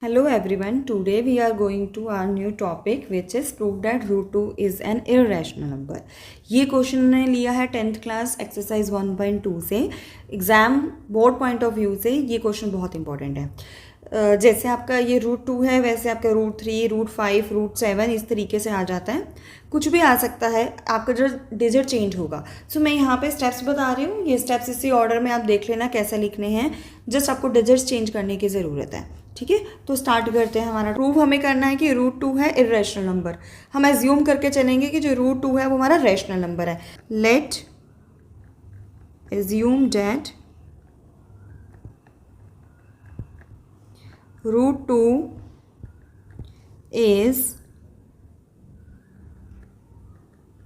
Hello everyone, today we are going to our new topic which is prove that root 2 is an irrational number. ये question ने लिया है 10th class exercise 1.2 से। Exam board point of view से ये question बहुत important है। जैसे आपका ये रूट 2 है वैसे आपका रूट 3, रूट 5, रूट 7 इस तरीके से आ जाता है। कुछ भी आ सकता है, आपका जो डिजिट चेंज होगा। सो मैं यहाँ पे स्टेप्स बता रही हूँ, ये स्टेप्स इसी ऑर्डर में आप देख लेना कैसे लिखने हैं। जस्ट आपको डिजिट्स चेंज करने की ज़रूरत है। ठीक है, तो स्टार्ट करते हैं। हमारा प्रूव हमें करना है कि रूट 2 है इर्रेशनल नंबर। हम एज्यूम करके चलेंगे कि जो रूट 2 है वो हमारा रैशनल नंबर है। Let assume that root 2 is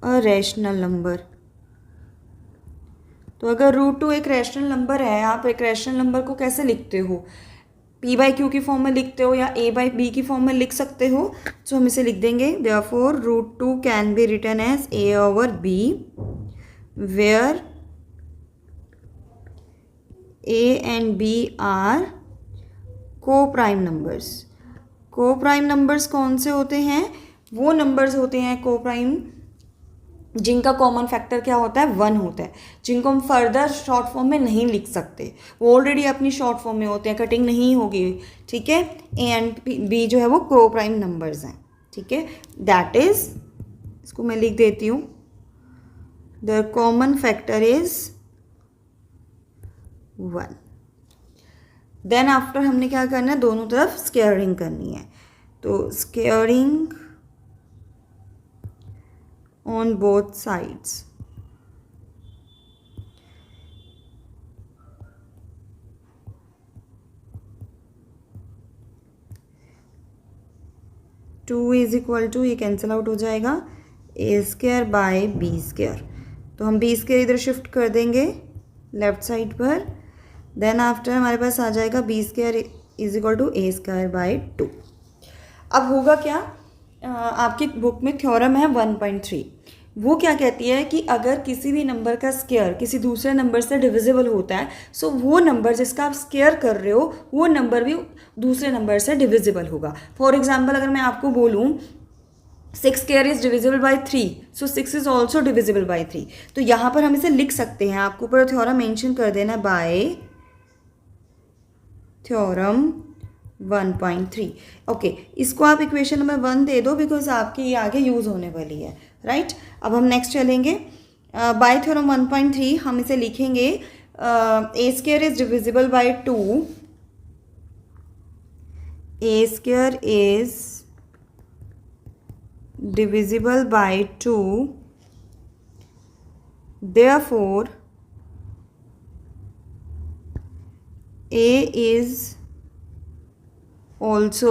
a rational number. तो अगर रूट 2 एक रैशनल नंबर है, आप एक रैशनल नंबर को कैसे लिखते हो? पी बाई क्यू की फॉर्म में लिखते हो या ए बाई बी की फॉर्म में लिख सकते हो। तो हम इसे लिख देंगे therefore root 2 can be written as A over B where A and B are coprime numbers. Coprime numbers कौन से होते हैं? वो नंबर्स होते हैं को प्राइम जिनका कॉमन फैक्टर क्या होता है? 1 होता है, जिनको हम फर्दर शॉर्ट फॉर्म में नहीं लिख सकते। वो ऑलरेडी अपनी शॉर्ट फॉर्म में होते हैं, कटिंग नहीं होगी। ठीक है, ए एंड बी जो है वो को प्राइम नंबर्स हैं। ठीक है, दैट इज, इसको मैं लिख देती हूँ, the common factor is 1। Then after हमने क्या करना है? दोनों तरफ स्क्वेयरिंग करनी है। तो squaring on both sides. Two is equal to, ये कैंसिल आउट हो जाएगा, ए स्क्वायर बाय बी स्क्वायर। तो हम बी स्क्वायर इधर शिफ्ट कर देंगे लेफ्ट साइड पर। देन आफ्टर हमारे पास आ जाएगा B square is equal to A square by 2। अब होगा क्या? आपकी बुक में थ्योरम है 1.3। वो क्या कहती है कि अगर किसी भी नंबर का स्क्वायर किसी दूसरे नंबर से डिविजिबल होता है, सो वो नंबर जिसका आप स्क्वायर कर रहे हो वो नंबर भी दूसरे नंबर से डिविजिबल होगा। फॉर एग्जाम्पल अगर मैं आपको बोलूँ 6 square is divisible bye 3, so 6 is also divisible by 3। तो यहाँ पर हम इसे लिख सकते हैं। आपको ऊपर थ्योरम मेंशन कर देना बाय थ्योरम 1.3। ओके, इसको आप इक्वेशन नंबर 1 दे दो बिकॉज आपकी ये आगे यूज़ होने वाली है। राइट, अब हम नेक्स्ट चलेंगे। बाय थ्योरम 1.3 हम इसे लिखेंगे a square is divisible by 2, a square is divisible by 2, therefore a is also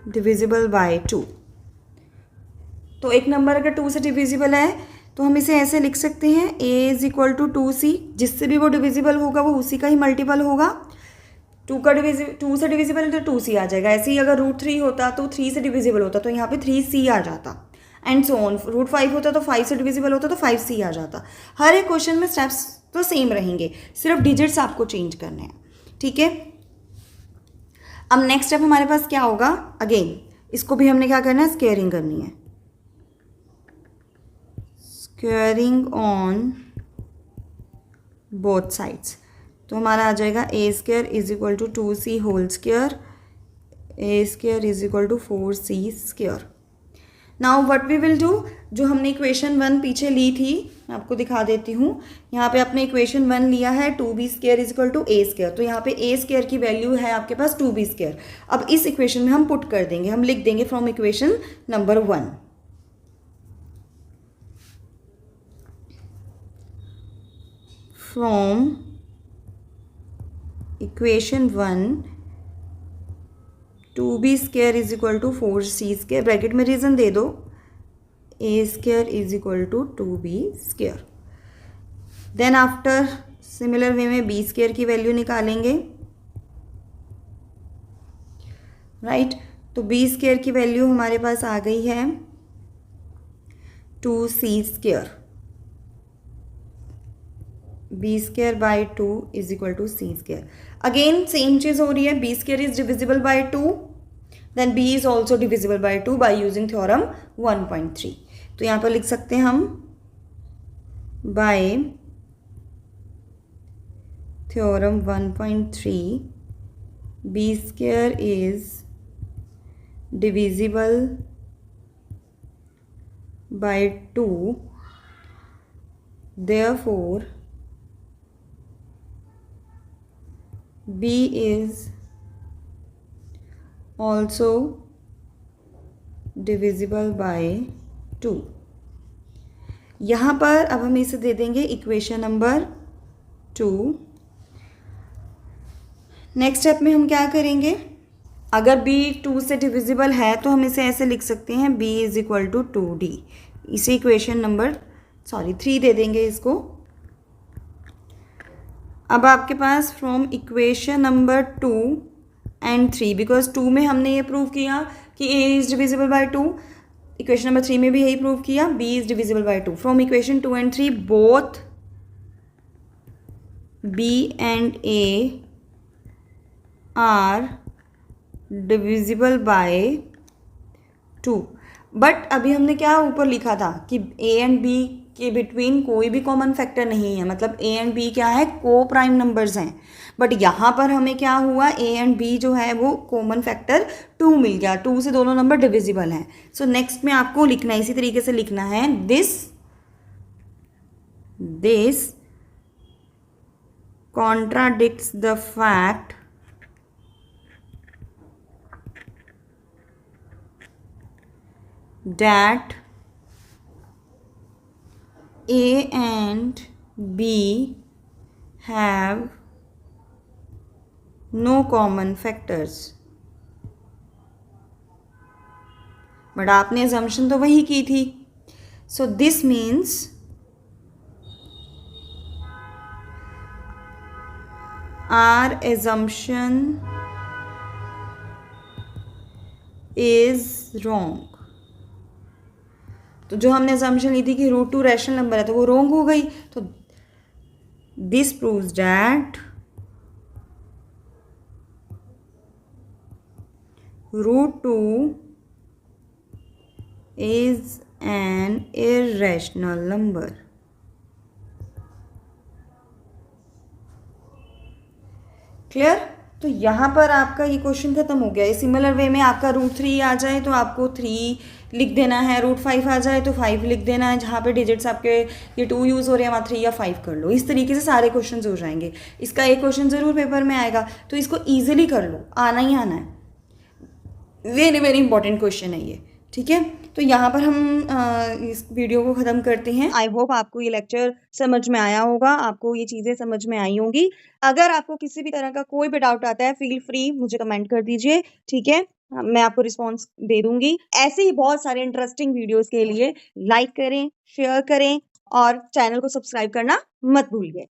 divisible by 2। तो एक नंबर अगर 2 से डिविजिबल है तो हम इसे ऐसे लिख सकते हैं a is equal to 2c, जिससे भी वो डिविजिबल होगा वो उसी का ही मल्टीपल होगा। 2 से डिविजिबल है तो 2c आ जाएगा। ऐसे ही अगर रूट 3 होता तो 3 से डिविजिबल होता तो यहाँ पे 3c आ जाता, एंड सो ऑन। रूट 5 होता तो 5 से डिविजिबल होता तो 5c आ जाता। हर एक क्वेश्चन में स्टेप्स तो सेम रहेंगे, सिर्फ डिजिट्स आपको चेंज करने हैं। ठीक है, अब नेक्स्ट स्टेप हमारे पास क्या होगा? अगेन इसको भी हमने क्या करना है? स्क्वेयरिंग करनी है। Squaring on both sides. तो हमारा आ जाएगा ए square is equal to 2c whole square, a square is equal to 4c square. Now what we will do, जो हमने इक्वेशन 1 पीछे ली थी मैं आपको दिखा देती हूँ। यहाँ पे आपने इक्वेशन 1 लिया है 2b square is equal to A square. तो यहाँ पे ए स्क्वायर की वैल्यू है आपके पास 2b स्क्वायर। अब इस इक्वेशन में हम पुट कर देंगे, हम लिख देंगे from equation number 1। From equation 1 2b square is equal to 4c square, bracket में रीजन दे दो, a square is equal to 2b square. Then after similar way में बी स्क्वायर की वैल्यू निकालेंगे। राइट, तो बी स्क्वायर की value हमारे पास आ गई है 2c square. B square by 2 is equal to c square. Again same चीज़ हो रही है. B square is divisible by 2, then B is also divisible by 2 by using theorem 1.3. तो यहाँ पर लिख सकते हैं हम by theorem 1.3 B square is divisible by 2, therefore b is also divisible by 2. यहाँ पर अब हम इसे दे देंगे इक्वेशन नंबर 2. नेक्स्ट स्टेप में हम क्या करेंगे, अगर b 2 से डिविजिबल है तो हम इसे ऐसे लिख सकते हैं b is equal to 2d. इसे इक्वेशन नंबर 3 दे देंगे इसको. अब आपके पास from equation number 2 and 3, because 2 में हमने ये प्रूव किया कि a is divisible by 2, equation number 3 में भी यही प्रूव किया b is divisible by 2. From equation 2 and 3 both b and a are divisible by 2. But अभी हमने क्या ऊपर लिखा था कि a एंड b के बिटवीन कोई भी कॉमन फैक्टर नहीं है, मतलब a एंड b क्या है, को प्राइम नंबर्स हैं. बट यहाँ पर हमें क्या हुआ, a एंड b जो है वो कॉमन फैक्टर 2 मिल गया. 2 से दोनों नंबर डिविजिबल हैं. सो नेक्स्ट में आपको लिखना है, इसी तरीके से लिखना है, this contradicts the fact that A and B have no common factors. But आपने assumption तो वही की थी. So this means our assumption is wrong. तो जो हमने assumption ली थी कि √2 रैशनल नंबर है तो वो रॉन्ग हो गई. तो this proves that √2 is an irrational number. Clear. तो यहाँ पर आपका ये क्वेश्चन खत्म हो गया. सिमिलर वे में आपका √3 आ जाए तो आपको 3 लिख देना है, √5 आ जाए तो 5 लिख देना है. जहाँ पे डिजिट्स आपके ये 2 यूज़ हो रहे हैं वहाँ 3 या 5 कर लो. इस तरीके से सारे क्वेश्चन हो जाएंगे. इसका एक क्वेश्चन ज़रूर पेपर में आएगा तो इसको ईजिली कर लो, आना ही आना है. वेरी वेरी इंपॉर्टेंट क्वेश्चन है ये. ठीक है, तो यहाँ पर हम इस वीडियो को ख़त्म करते हैं. आई होप आपको ये लेक्चर समझ में आया होगा, आपको ये चीज़ें समझ में आई होंगी. अगर आपको किसी भी तरह का कोई भी डाउट आता है, फील फ्री मुझे कमेंट कर दीजिए. ठीक है, मैं आपको रिस्पॉन्स दे दूंगी. ऐसे ही बहुत सारे इंटरेस्टिंग वीडियोज़ के लिए लाइक करें, शेयर करें और चैनल को सब्सक्राइब करना मत भूलिए.